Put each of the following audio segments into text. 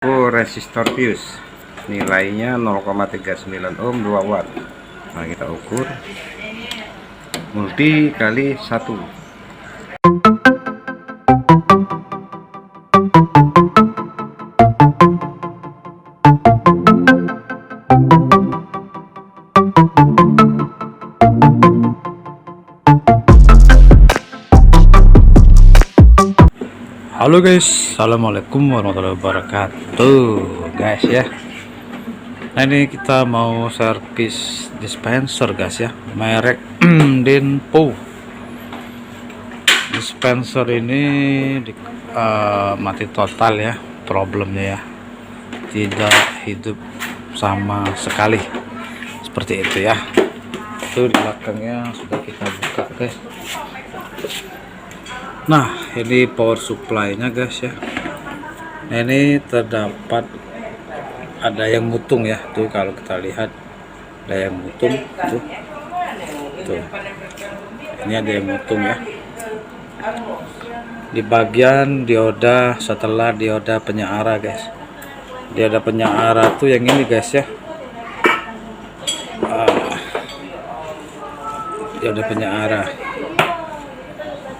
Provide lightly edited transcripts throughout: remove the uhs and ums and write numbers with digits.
Resistor fuse nilainya 0,39 ohm 2 watt. Nah, kita ukur multi kali 1. Halo guys, assalamualaikum warahmatullahi wabarakatuh guys ya. Nah, ini kita mau servis dispenser guys ya, merek Denpo. Dispenser ini mati total ya, problemnya ya, tidak hidup sama sekali, seperti itu ya. Itu di belakangnya sudah kita buka guys. Nah, ini power supply-nya guys ya. Nah, ini terdapat ada yang mutung ya, tuh kalau kita lihat ada yang mutung tuh. Ini ada yang mutung ya. Di bagian dioda, setelah dioda penyeara guys. Dioda penyeara tuh yang ini guys ya. Dioda penyeara.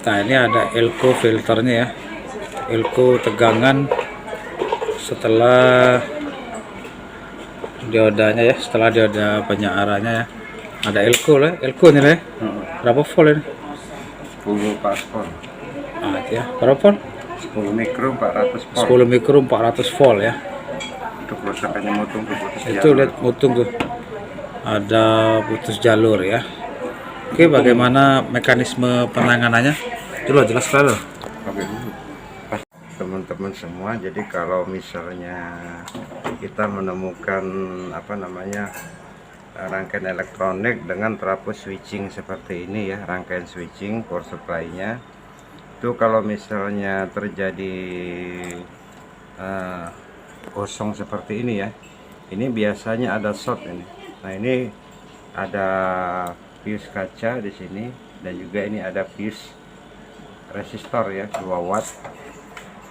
Nah, ini ada elko filternya ya, elko tegangan setelah diodanya ya, setelah dioda penyearanya ya, ada elko lah, elko nih lah. Berapa volt ini? 10 paskon. Ah, ya, berapa volt? 10 mikro 400 volt. 10 mikro 400 volt ya. Itu kerusakannya mutung tuh, putus Itu jalur. lihat mutung tuh, ada putus jalur ya. Oke, bagaimana mekanisme penanganannya? Coba jelaskan loh. Oke dulu. Teman-teman semua, jadi kalau misalnya kita menemukan rangkaian elektronik dengan trafo switching seperti ini ya, rangkaian switching power supply-nya itu kalau misalnya terjadi kosong seperti ini ya, ini biasanya ada short ini. Nah, ini ada fuse kaca di sini, dan juga ini ada fuse resistor ya 2 watt.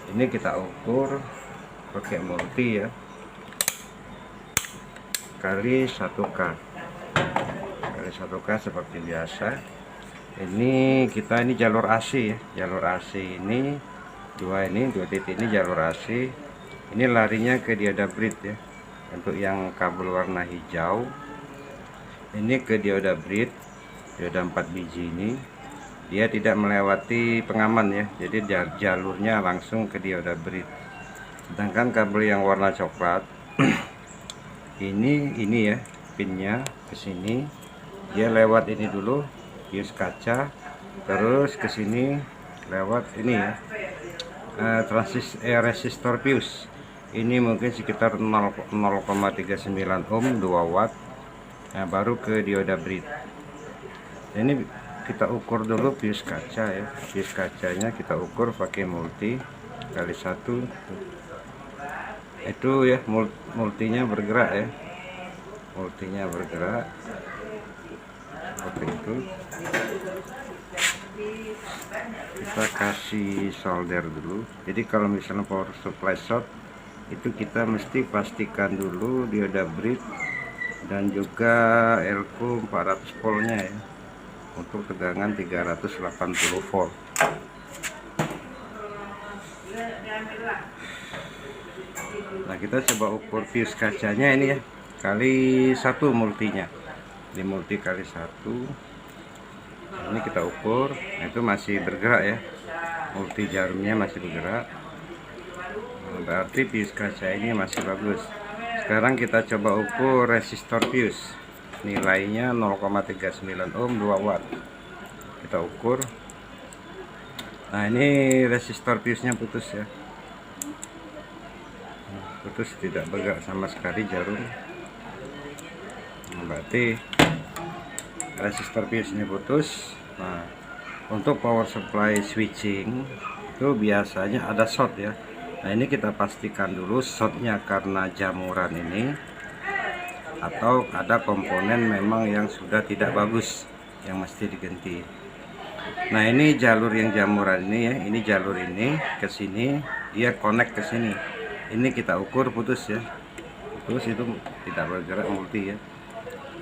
Ini kita ukur pakai multi ya, kali 1K seperti biasa. Ini jalur AC ya, jalur AC ini dua titik ini jalur AC. Ini larinya ke dioda brid ya. Untuk yang kabel warna hijau ini ke dioda brid, dioda 4 biji ini dia tidak melewati pengaman ya, jadi jalurnya langsung ke dioda brid. Sedangkan kabel yang warna coklat ini ya, pinnya ke sini, dia lewat ini dulu fuse kaca, terus ke sini lewat ini ya, resistor fuse. Ini mungkin sekitar 0,39 ohm 2 watt. Nah, baru ke dioda brid. Ini kita ukur dulu fuse kaca ya, fuse kacanya kita ukur pakai multi kali 1. Itu ya, multinya bergerak ya, multinya bergerak seperti itu. Kita kasih solder dulu. Jadi kalau misalnya power supply short, itu kita mesti pastikan dulu dioda brid dan juga elko 400 voltnya ya, untuk tegangan 380 volt. Nah, kita coba ukur fuse kacanya ini ya, kali 1 multinya. Di multi kali 1. Ini kita ukur. Nah, itu masih bergerak ya, multi jarumnya masih bergerak. Nah, berarti fuse kaca ini masih bagus. Sekarang kita coba ukur resistor fuse, nilainya 0,39 ohm 2 watt. Kita ukur. Nah, ini resistor fuse nya putus ya, putus, tidak bergerak sama sekali jarum. Nah, berarti resistor fuse ini putus. Nah, untuk power supply switching itu biasanya ada short ya. Nah, ini kita pastikan dulu shortnya karena jamuran ini, atau ada komponen memang yang sudah tidak bagus yang mesti diganti. Nah, ini jalur yang jamuran ini ya, ini jalur ini ke sini, dia connect ke sini. ini kita ukur putus ya, putus itu tidak bergerak multi ya,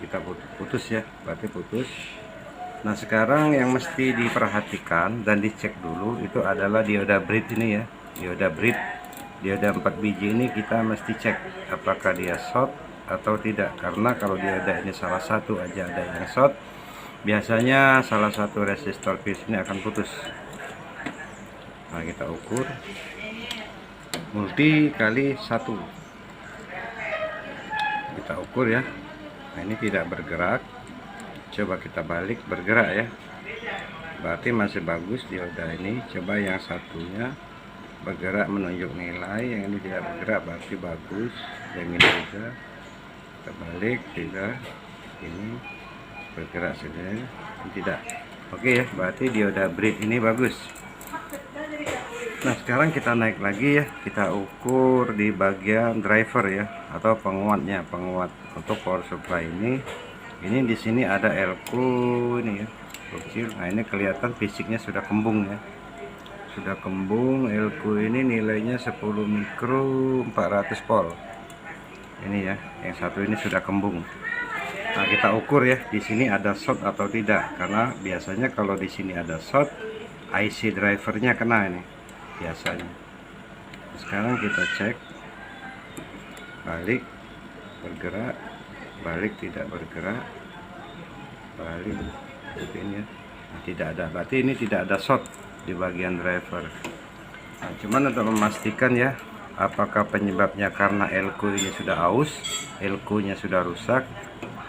kita putus ya, berarti putus. Nah sekarang yang mesti diperhatikan dan dicek dulu itu adalah dioda bridge ini ya, dioda bridge, dioda 4 biji ini kita mesti cek apakah dia short atau tidak, karena kalau dioda ini salah satu aja ada yang short, biasanya salah satu resistor fuse ini akan putus. Nah kita ukur multi kali 1, kita ukur ya. Nah ini tidak bergerak, coba kita balik bergerak ya, berarti masih bagus dioda ini. Coba yang satunya bergerak menunjuk nilai, yang ini tidak bergerak berarti bagus. Yang ini juga kita balik, tidak, ini bergerak sudah, ini tidak. Oke ya, berarti dioda bridge ini bagus. Nah sekarang kita naik lagi ya, kita ukur di bagian driver ya, atau penguatnya, penguat untuk power supply ini. Ini di sini ada elko ini ya, kecil. Nah ini kelihatan fisiknya sudah kembung ya, sudah kembung. Elko ini nilainya 10 mikro 400 volt. Ini ya, yang satu ini sudah kembung. Nah kita ukur ya, di sini ada short atau tidak, karena biasanya kalau di sini ada short, IC drivernya kena ini biasanya. Sekarang kita cek, balik bergerak, balik tidak bergerak, balik seperti ini ya. Nah, tidak ada, berarti ini tidak ada short di bagian driver. Nah, cuman untuk memastikan ya, apakah penyebabnya karena elko nya sudah aus, elko nya sudah rusak,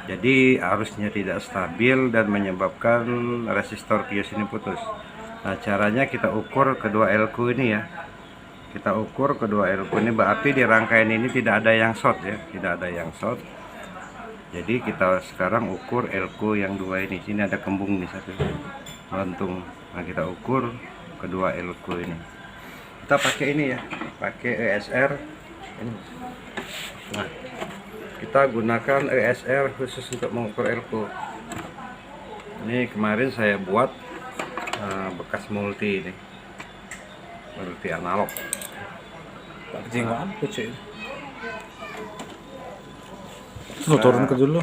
jadi arusnya tidak stabil dan menyebabkan resistor fuse ini putus. Nah caranya kita ukur kedua elko ini ya, kita ukur kedua elko ini, berarti di rangkaian ini tidak ada yang short ya, tidak ada yang short. Jadi kita sekarang ukur elko yang dua ini, sini ada kembung nih satu melentung. Nah kita ukur kedua elko ini, kita pakai ini ya, pakai ESR ini. Nah kita gunakan ESR khusus untuk mengukur elko. Ini kemarin saya buat bekas multi ini, multi analog. Ketinggalan kecil. Sudah turun ke dulu.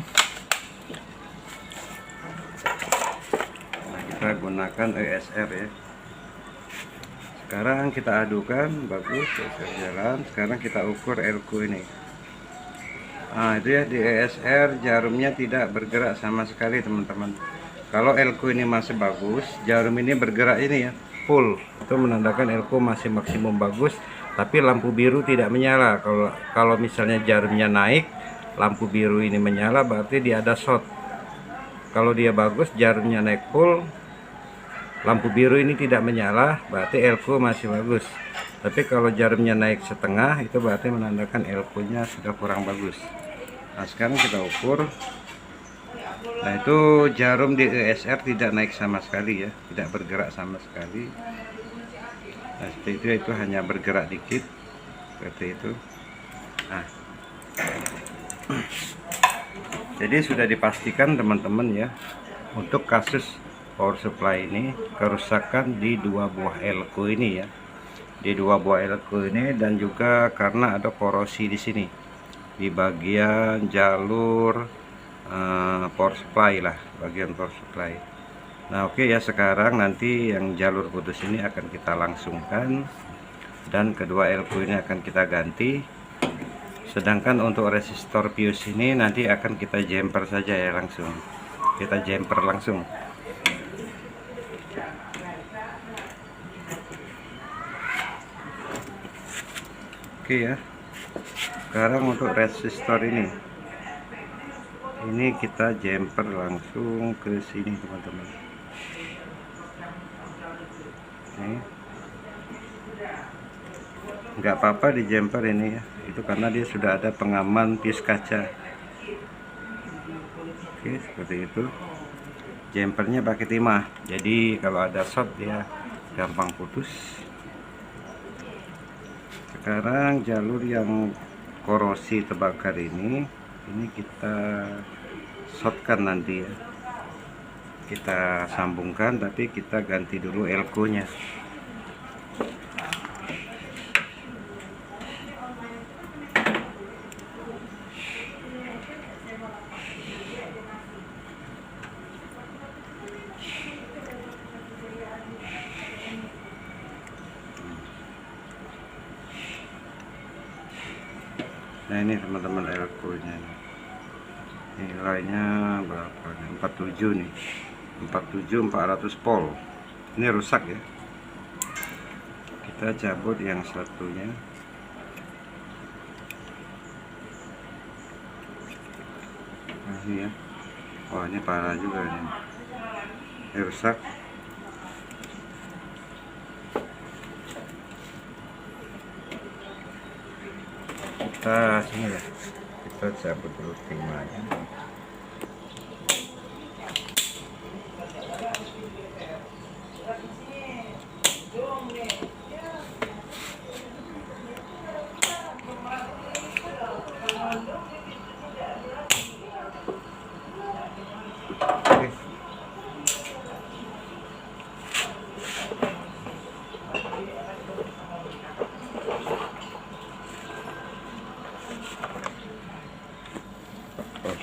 Nah, kita gunakan ESR ya. Sekarang kita adukan, bagus, ESR jalan. Sekarang kita ukur elko ini. Nah itu ya, di ESR jarumnya tidak bergerak sama sekali teman-teman. Kalau elko ini masih bagus, jarum ini bergerak ini ya, full, itu menandakan elko masih maksimum bagus, tapi lampu biru tidak menyala. Kalau misalnya jarumnya naik, lampu biru ini menyala, berarti dia ada short. Kalau dia bagus, jarumnya naik full, lampu biru ini tidak menyala, berarti elko masih bagus. Tapi kalau jarumnya naik setengah, itu berarti menandakan elko nya sudah kurang bagus. Nah sekarang kita ukur. Nah itu jarum di ESR tidak naik sama sekali ya, tidak bergerak sama sekali. Nah seperti itu hanya bergerak dikit seperti itu. Nah jadi sudah dipastikan teman-teman ya, untuk kasus power supply ini kerusakan di dua buah elko ini ya, di dua buah elko ini, dan juga karena ada korosi di sini di bagian jalur power supply lah, bagian power supply. Nah oke ya, sekarang nanti yang jalur putus ini akan kita langsungkan, dan kedua elko ini akan kita ganti. Sedangkan untuk resistor fuse ini nanti akan kita jumper saja ya, langsung kita jumper langsung. Oke ya, sekarang untuk resistor ini kita jumper langsung ke sini teman-teman. Ini nggak apa-apa di jumper ini ya, itu karena dia sudah ada pengaman fuse kaca. Oke seperti itu, jumpernya pakai timah, jadi kalau ada short dia gampang putus. Sekarang jalur yang korosi terbakar ini kita shortkan nanti ya, kita sambungkan, tapi kita ganti dulu elko nya. Nah ini teman-teman elko nya nilainya berapa nih? 47 nih, 47 400 volt. Ini rusak ya, kita cabut yang satunya. Nah ini ya, wah ini parah juga ini rusak. Kita sini ya, kita cabut dulu timahnya. Oke.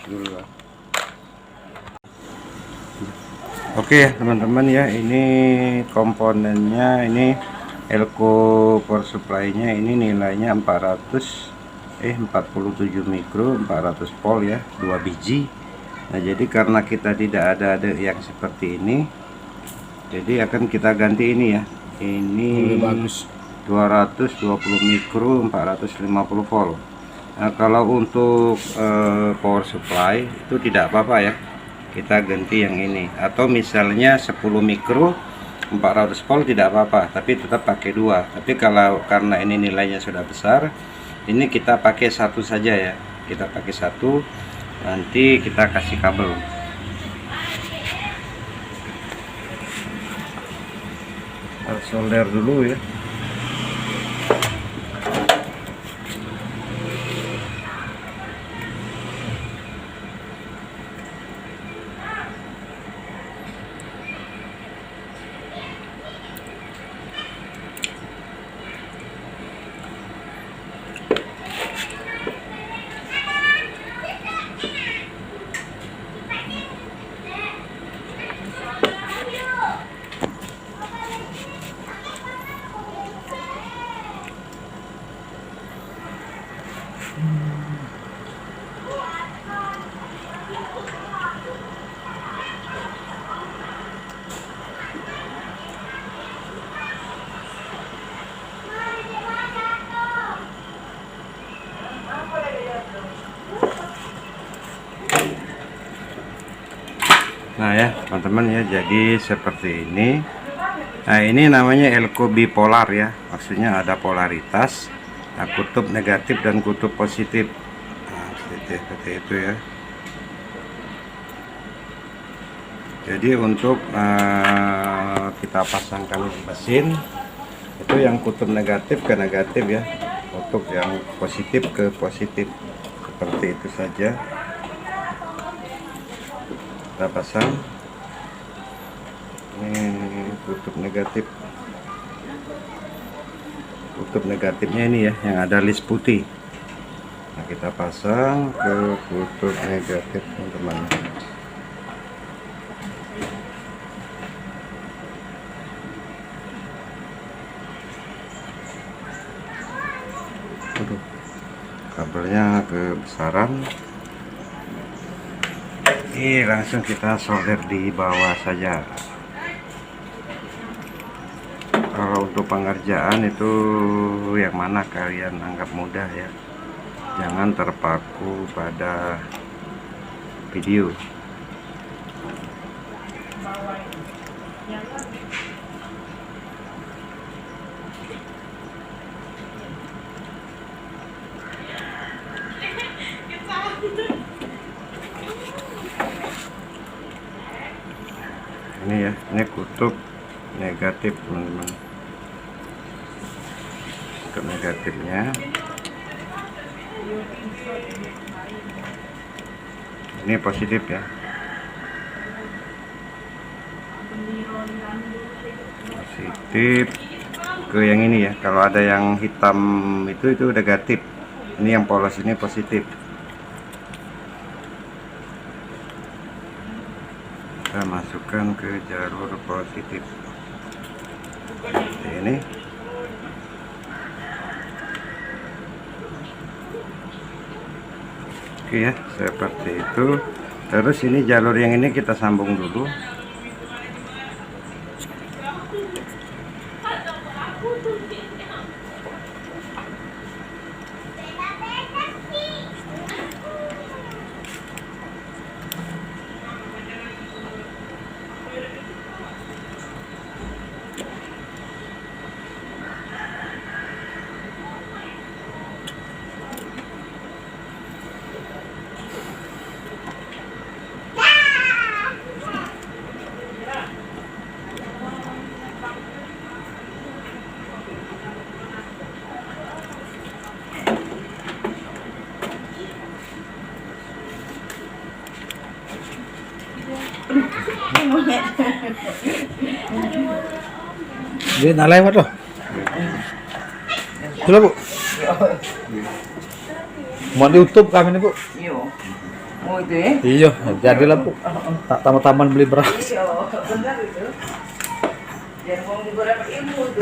Dulu lah. Oke ya teman-teman ya, ini komponennya, ini elko power supply nya ini nilainya 47 mikro 400 volt ya, 2 biji. Nah jadi karena kita tidak ada yang seperti ini, jadi akan kita ganti ini ya, ini bagus 220 mikro 450 volt. Nah kalau untuk power supply itu tidak apa-apa ya, kita ganti yang ini, atau misalnya 10 mikro 400 volt tidak apa-apa, tapi tetap pakai dua. Tapi kalau karena ini nilainya sudah besar, ini kita pakai satu saja ya, kita pakai satu, nanti kita kasih kabel. Kita solder dulu ya. Nah ya teman-teman ya, jadi seperti ini. Nah ini namanya elko bipolar ya, maksudnya ada polaritas, nah, kutub negatif dan kutub positif. Nah, seperti itu ya. Jadi untuk kita pasangkan mesin itu yang kutub negatif ke negatif ya, untuk yang positif ke positif, seperti itu saja. Kita pasang ini kutub negatif, kutub negatifnya ini ya, yang ada list putih. Nah kita pasang ke kutub negatif teman-teman. Kabelnya kebesaran. Ini langsung kita solder di bawah saja. Kalau untuk pengerjaan itu yang mana kalian anggap mudah ya, jangan terpaku pada video. Ini ya, ini kutub negatif teman-teman, kutub negatifnya. Ini positif ya, positif ke yang ini ya. Kalau ada yang hitam itu negatif, ini yang polos ini positif. Kita masukkan ke jalur positif seperti ini. Oke ya, seperti itu. Terus ini jalur yang ini kita sambung dulu. Dia nak lewat loh. Sudah Bu. Mau di YouTube kami nih Bu. Iya. Mau itu ya? Iya, jadilah Bu. Tak taman-taman beli beras. Iya, benar itu. Jangan mau beberapa ilmu itu.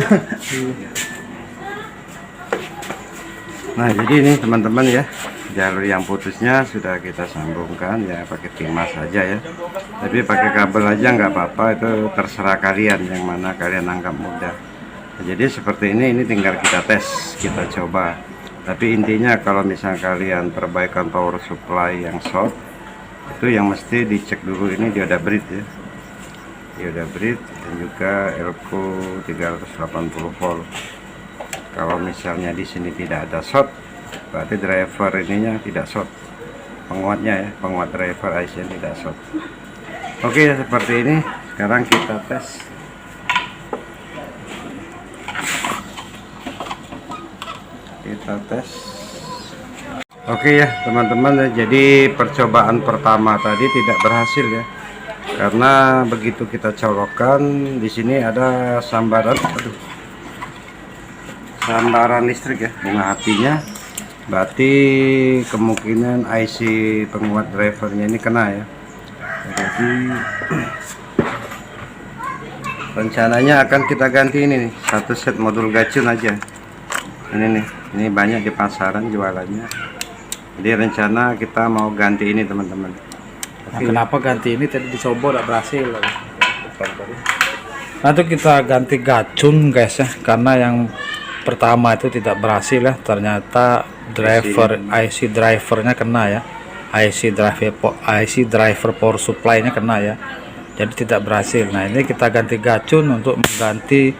Nah, jadi ini teman-teman ya, jalur yang putusnya sudah kita sambungkan ya, pakai timah saja ya. Tapi pakai kabel aja nggak apa-apa, itu terserah kalian yang mana kalian anggap mudah. Nah, jadi seperti ini tinggal kita tes, kita coba. Tapi intinya kalau misalnya kalian perbaikan power supply yang short, itu yang mesti dicek dulu ini dioda breed ya. Dioda breed dan juga elko 380 volt. Kalau misalnya di sini tidak ada short, berarti driver ininya tidak short, penguatnya ya, penguat driver IC tidak short. Oke, seperti ini. Sekarang kita tes. Oke ya teman-teman, jadi percobaan pertama tadi tidak berhasil ya, karena begitu kita colokkan di sini ada sambaran, sambaran listrik ya, bunga apinya. Berarti kemungkinan IC penguat drivernya ini kena ya. Jadi rencananya akan kita ganti ini nih, satu set modul gacun aja. Ini nih, ini banyak di pasaran jualannya. Jadi rencana kita mau ganti ini teman-teman. Nah, kenapa ganti ini tadi dicoba tidak berhasil? Nanti kita ganti gacun guys ya, karena yang pertama itu tidak berhasil ya, ternyata IC drivernya kena ya, IC driver power supply-nya kena ya, jadi tidak berhasil. Nah ini kita ganti gacun untuk mengganti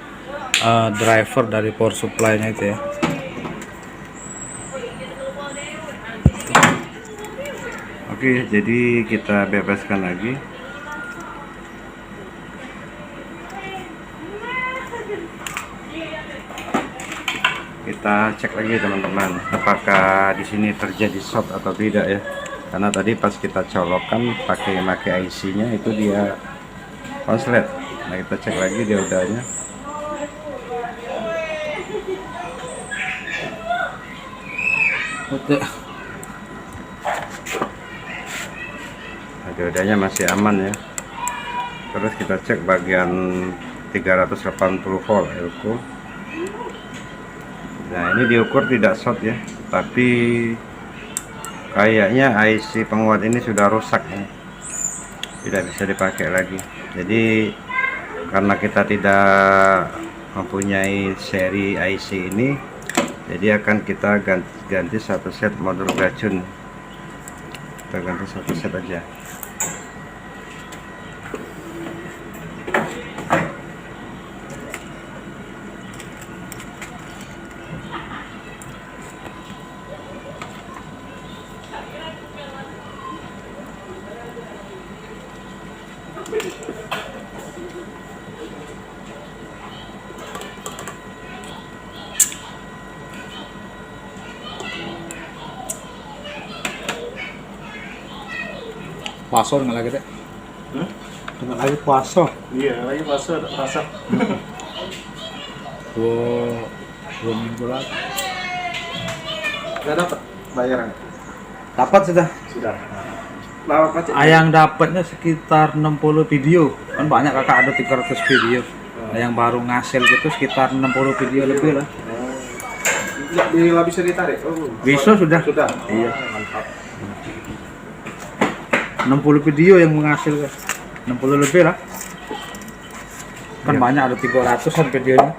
driver dari power supply-nya itu ya. Oke, jadi kita bebaskan lagi. Kita cek lagi teman-teman, apakah di sini terjadi short atau tidak ya. Karena tadi pas kita colokkan pakai IC-nya itu dia konslet. Nah kita cek lagi diodanya. Nah, diodanya masih aman ya. Terus kita cek bagian 380 volt elko. Nah ini diukur tidak short ya, tapi kayaknya IC penguat ini sudah rusak ya, tidak bisa dipakai lagi. Jadi karena kita tidak mempunyai seri IC ini, jadi akan kita ganti satu set modul gacun. Kita ganti satu set aja. Puasa nggak lagi deh? Nggak lagi puasa. Iya, lagi puasa rasa. 2 minggu lagi. Nggak dapat bayaran. Dapat sudah. Sudah. Lama pacet. Yang dapatnya sekitar 60 video. Kan banyak kakak ada 300 video. Nah, yang baru ngasil gitu sekitar 60 video lebih lah. Nggak bisa ditarik. Oh, Bisa sudah. Sudah. Iya. Mantap. 60 video yang menghasilkan 60 lebih lah kan Iya. banyak, ada 300-an videonya.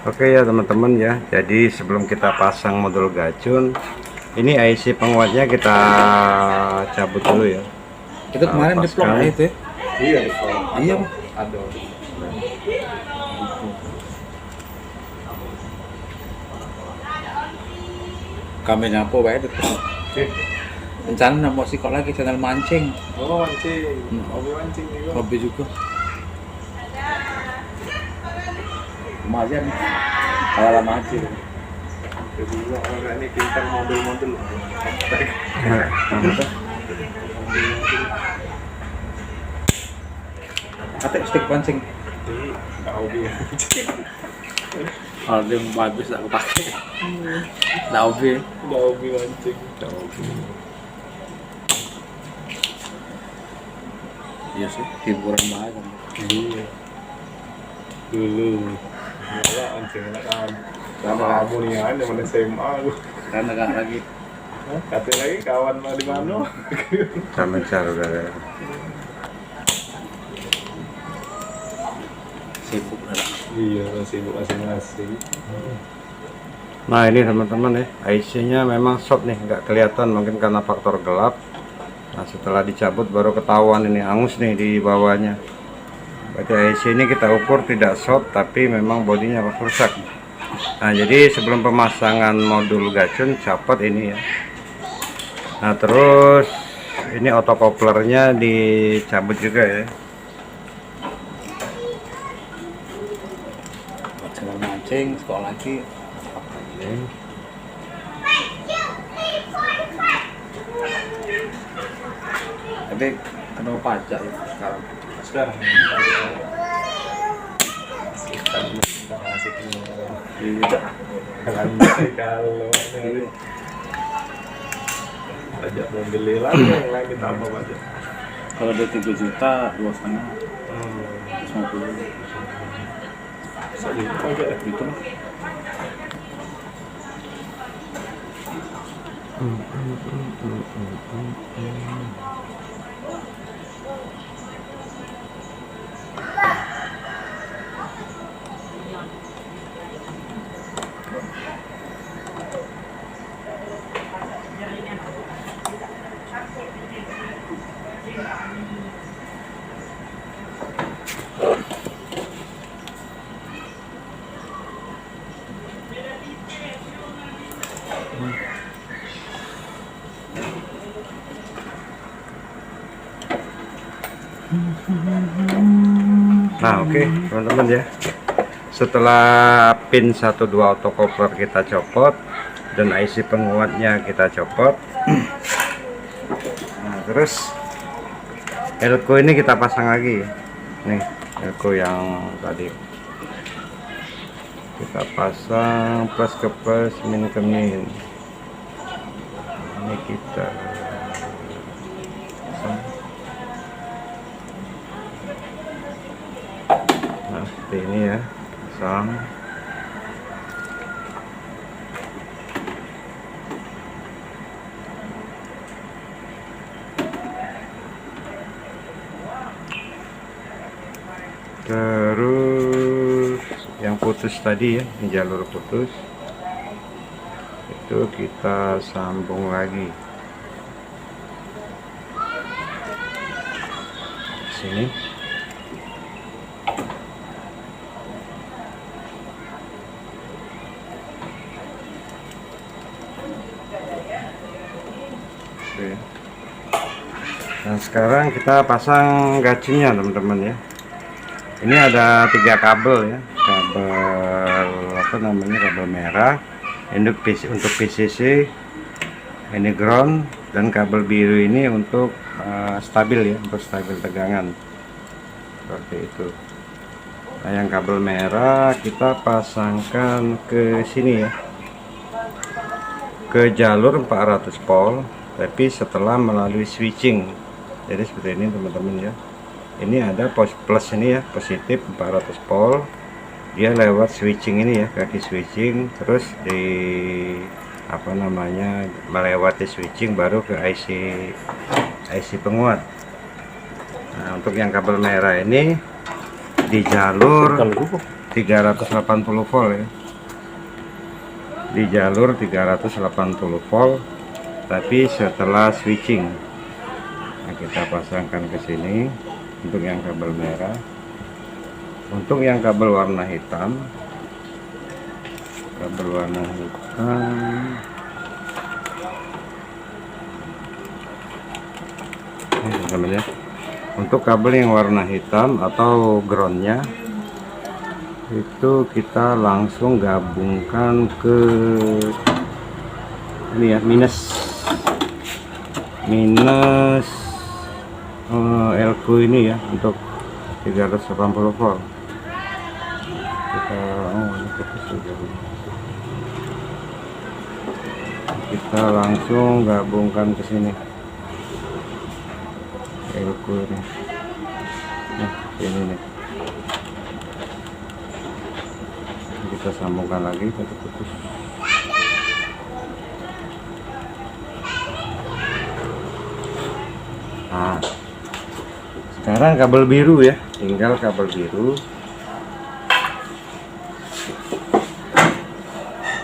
Oke ya teman-teman ya, jadi sebelum kita pasang modul gacun, ini IC penguatnya kita cabut dulu ya. Itu kemarin di vlog Lepaskan. itu ya. Iya, di bawah. Iya Bang. Ada. Kami nyapo baik itu. Rencana mau sih lagi channel mancing, Oh, mancing. Hobi mancing juga. hobi juga. Lumayan kalau mancing. Jadi juga orang ini pintar model-model. Kata stick pancing. Jadi nggak hobi mancing. Kalau dia mau habis tak kepake. Nggak hobi. Nggak hobi mancing. Iya sih, hiburan banget. Iya. Dulu. Malah mancing kan. Sama kamu nih kan, zaman SMA lu. Karena nggak lagi. Katanya lagi kawan mah di mana? Sama saudara. Sibuk lah. Iya, sibuk masing-masing. Nah ini teman-teman ya, IC-nya memang short nih, nggak kelihatan mungkin karena faktor gelap. Nah setelah dicabut baru ketahuan ini angus nih di bawahnya. Berarti IC ini kita ukur tidak short tapi memang bodinya rusak. Nah jadi sebelum pemasangan modul gacun copot ini ya. Nah terus ini otokoplernya dicabut juga ya. Buat channel mancing, sekolah lagi. Ini. Tapi kenapa pajak ya sekarang? Sekarang kita masih Iya. lanjut kalau pajak belum beli lagi yang lain ditambah pajak. Kalau dia 3 juta, 2,5, 50 Bisa dipakai. gitu lah. Nah oke teman-teman ya, setelah pin 12 autocoupler kita copot dan IC penguatnya kita copot, nah terus elko ini kita pasang lagi nih, elko yang tadi kita pasang plus ke plus, min ke min. Ini kita pasang. Nah seperti ini ya, pasang. Terus yang putus tadi ya, ini jalur putus itu kita sambung lagi sini. Oke. Nah sekarang kita pasang gacunnya teman-teman ya. Ini ada 3 kabel ya, kabel apa namanya, kabel merah untuk PCC, ini ground, dan kabel biru ini untuk stabil ya, untuk stabil tegangan seperti itu. Nah yang kabel merah kita pasangkan ke sini ya, ke jalur 400 volt, tapi setelah melalui switching. Jadi seperti ini teman-teman ya. Ini ada plus ini ya, positif 400 volt, dia lewat switching ini ya, kaki switching, terus di apa namanya, melewati switching baru ke IC IC penguat. Nah, untuk yang kabel merah ini di jalur 380 volt ya, di jalur 380 volt, tapi setelah switching. Nah, kita pasangkan ke sini untuk yang kabel merah. Untuk yang kabel warna hitam, teman-teman ya. Untuk kabel yang warna hitam atau groundnya itu kita langsung gabungkan ke ini ya, minus LQ ini ya, untuk 380 volt. Kita langsung gabungkan ke sini LQ ini. Nah, ini nih. Kita sambungkan lagi, putus. Nah, sekarang kabel biru ya, tinggal kabel biru.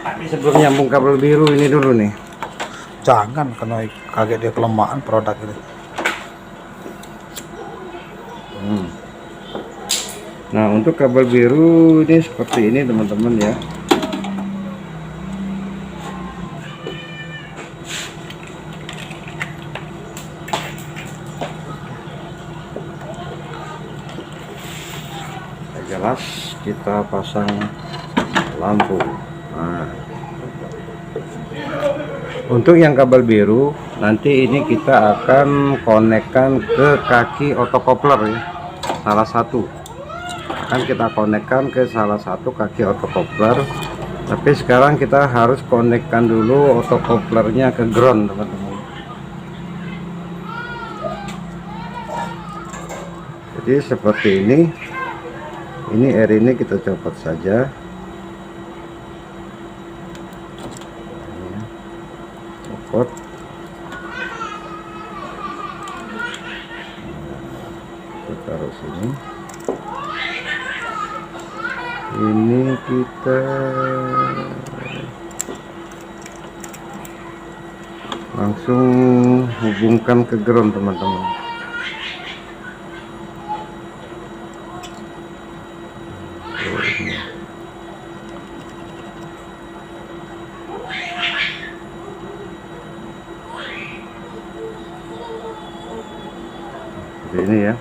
Tapi sebelum nyambung kabel biru ini dulu nih. Jangan, karena kaget dia kelemahan produk ini. Nah, untuk kabel biru ini seperti ini teman-teman ya. Jelas kita pasang lampu. Nah, untuk yang kabel biru nanti ini kita akan konekkan ke kaki otokopler ya, salah satu akan kita konekkan ke salah satu kaki otokopler. Tapi sekarang kita harus konekkan dulu otokoplernya ke ground teman-teman. Jadi seperti ini R ini kita copot saja. Copot. Kita taruh sini. Ini kita langsung hubungkan ke ground teman-teman. Ini ya,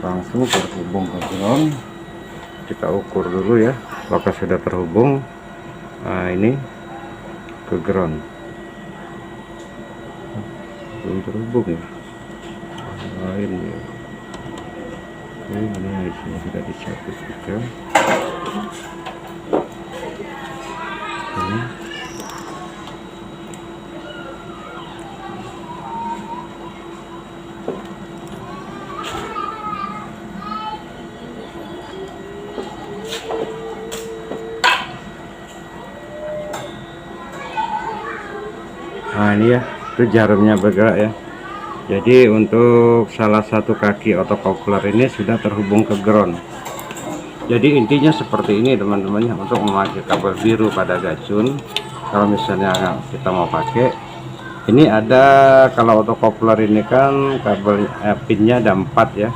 langsung terhubung ke ground. Kita ukur dulu ya apakah sudah terhubung. Nah, ini ke ground, belum terhubung ya. Nah, ini sini sudah dicabut juga. Ini nah, ini ya, itu jarumnya bergerak ya. Jadi untuk salah satu kaki otokopler ini sudah terhubung ke ground. Jadi intinya seperti ini teman-teman ya, untuk memakai kabel biru pada gacun. Kalau misalnya kita mau pakai, ini ada, kalau otokopler ini kan kabel pinnya ada 4 ya,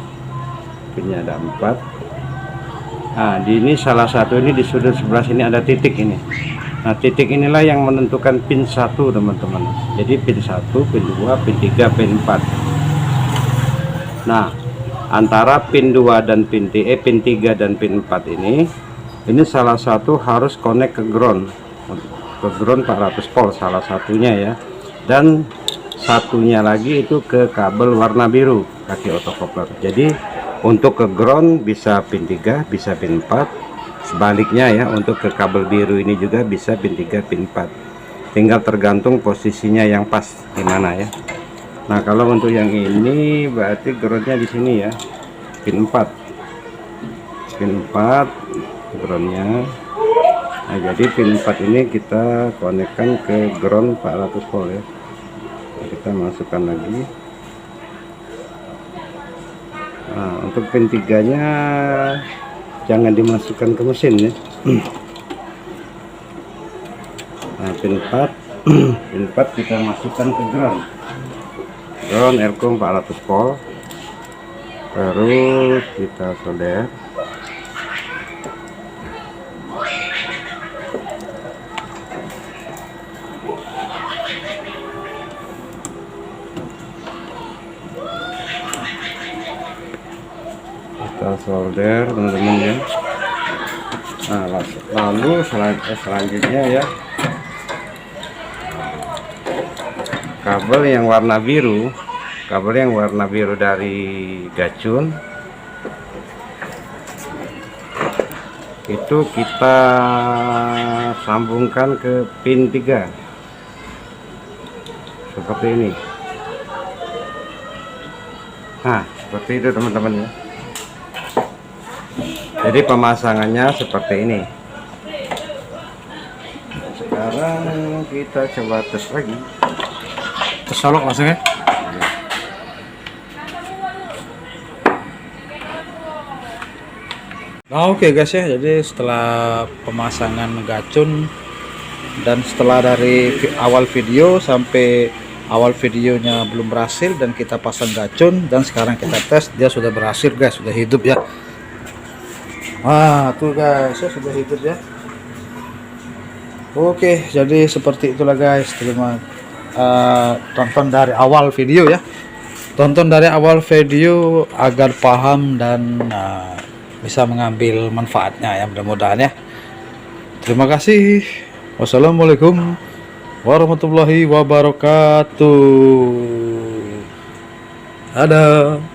pinnya ada 4. Nah, di ini salah satu ini di sudut sebelah sini ada titik ini. Nah, titik inilah yang menentukan pin 1 teman-teman. Jadi pin 1, pin 2, pin 3, pin 4. Nah, antara pin 2 dan pin 3 dan pin 4 ini salah satu harus connect ke ground. Ke ground 400 volt salah satunya ya. Dan satunya lagi itu ke kabel warna biru kaki otokopler. Jadi untuk ke ground bisa pin 3, bisa pin 4. Sebaliknya ya, untuk ke kabel biru ini juga bisa pin 3, pin 4. Tinggal tergantung posisinya yang pas di mana ya. Nah, kalau untuk yang ini berarti groundnya di sini ya, pin 4. Pin 4 groundnya. Nah, jadi pin 4 ini kita konekkan ke ground 400 volt ya. kita masukkan lagi. Nah, untuk pin 3-nya jangan dimasukkan ke mesin ya. Nah, pin 4 pin 4 kita masukkan ke ground Elcom 400 volt, terus kita solder. Kita solder teman-teman ya. Nah, lalu selanjutnya ya, kabel yang warna biru dari gacun itu kita sambungkan ke pin 3 seperti ini. Nah, seperti itu teman-teman ya. Jadi pemasangannya seperti ini. Sekarang kita coba tes lagi. Tersolok langsung ya. Nah, oke guys ya, jadi setelah pemasangan gacun dan setelah dari awal video sampai awal videonya belum berhasil dan kita pasang gacun, dan sekarang kita tes dia sudah berhasil guys, sudah hidup ya. Wah tuh guys ya, sudah hidup ya. Oke, jadi seperti itulah guys. Terima tonton dari awal video ya, tonton dari awal video agar paham dan bisa mengambil manfaatnya ya, mudah-mudahan ya. Terima kasih. Wassalamualaikum warahmatullahi wabarakatuh. Dadah.